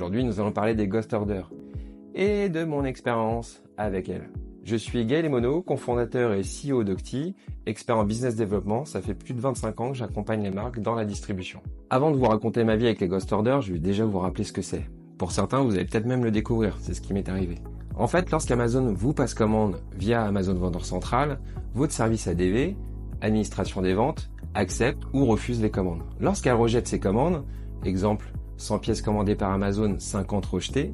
Aujourd'hui, nous allons parler des ghost orders et de mon expérience avec elles. Je suis Gaël Emono, cofondateur et CEO d'Octi, expert en business développement. Ça fait plus de 25 ans que j'accompagne les marques dans la distribution. Avant de vous raconter ma vie avec les ghost orders, je vais déjà vous rappeler ce que c'est. Pour certains, vous allez peut-être même le découvrir, c'est ce qui m'est arrivé. En fait, lorsqu'Amazon vous passe commande via Amazon Vendeur Central, votre service ADV, administration des ventes, accepte ou refuse les commandes. Lorsqu'elle rejette ces commandes, exemple 100 pièces commandées par Amazon, 50 rejetées,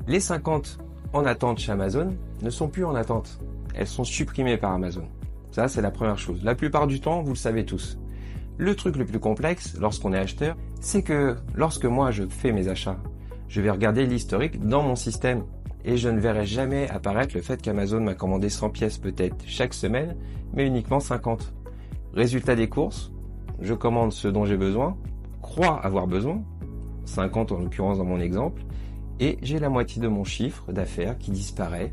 les 50 en attente chez Amazon ne sont plus en attente. Elles sont supprimées par Amazon. Ça, c'est la première chose. La plupart du temps, vous le savez tous. Le truc le plus complexe, lorsqu'on est acheteur, c'est que lorsque moi je fais mes achats, je vais regarder l'historique dans mon système et je ne verrai jamais apparaître le fait qu'Amazon m'a commandé 100 pièces peut-être chaque semaine, mais uniquement 50. Résultat des courses, je commande ce dont j'ai besoin, crois avoir besoin, 50 en l'occurrence dans mon exemple, et j'ai la moitié de mon chiffre d'affaires qui disparaît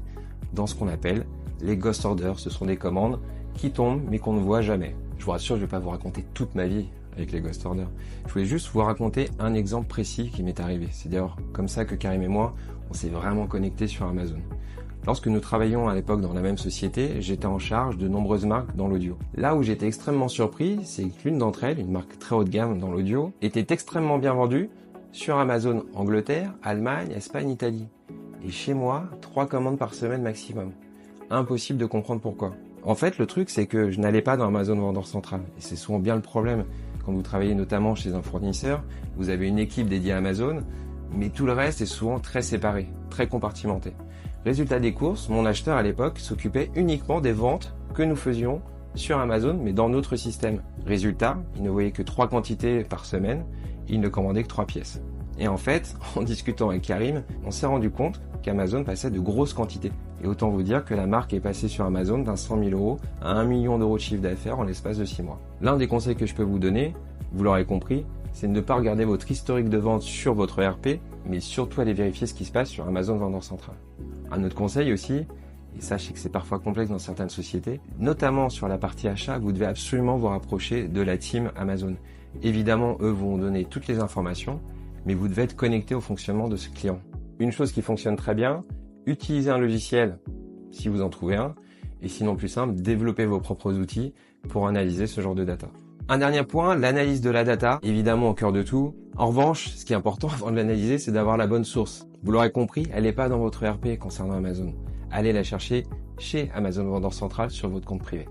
dans ce qu'on appelle les ghost orders. Ce sont des commandes qui tombent mais qu'on ne voit jamais. Je vous rassure, je ne vais pas vous raconter toute ma vie avec les ghost orders. Je voulais juste vous raconter un exemple précis qui m'est arrivé. C'est d'ailleurs comme ça que Karim et moi, on s'est vraiment connectés sur Amazon. Lorsque nous travaillions à l'époque dans la même société, j'étais en charge de nombreuses marques dans l'audio. Là où j'étais extrêmement surpris, c'est que l'une d'entre elles, une marque très haut de gamme dans l'audio, était extrêmement bien vendue sur Amazon Angleterre, Allemagne, Espagne, Italie. Et chez moi, 3 commandes par semaine maximum. Impossible de comprendre pourquoi. En fait, le truc, c'est que je n'allais pas dans Amazon Vendeur Central. Et c'est souvent bien le problème. Quand vous travaillez notamment chez un fournisseur, vous avez une équipe dédiée à Amazon, mais tout le reste est souvent très séparé, très compartimenté. Résultat des courses, mon acheteur à l'époque s'occupait uniquement des ventes que nous faisions sur Amazon, mais dans notre système. Résultat, il ne voyait que 3 quantités par semaine, il ne commandait que 3 pièces. Et en fait, en discutant avec Karim, on s'est rendu compte qu'Amazon passait de grosses quantités. Et autant vous dire que la marque est passée sur Amazon d'un 100 000 € à 1 million d'euros de chiffre d'affaires en l'espace de 6 mois. L'un des conseils que je peux vous donner, vous l'aurez compris, c'est de ne pas regarder votre historique de vente sur votre ERP, mais surtout aller vérifier ce qui se passe sur Amazon Vendeur Central. Un autre conseil aussi, et sachez que c'est parfois complexe dans certaines sociétés, notamment sur la partie achat, vous devez absolument vous rapprocher de la team Amazon. Évidemment, eux vont donner toutes les informations, mais vous devez être connecté au fonctionnement de ce client. Une chose qui fonctionne très bien, utilisez un logiciel si vous en trouvez un, et sinon plus simple, développez vos propres outils pour analyser ce genre de data. Un dernier point, l'analyse de la data, évidemment au cœur de tout. En revanche, ce qui est important avant de l'analyser, c'est d'avoir la bonne source. Vous l'aurez compris, elle n'est pas dans votre ERP concernant Amazon. Allez la chercher chez Amazon Vendeur Central sur votre compte privé.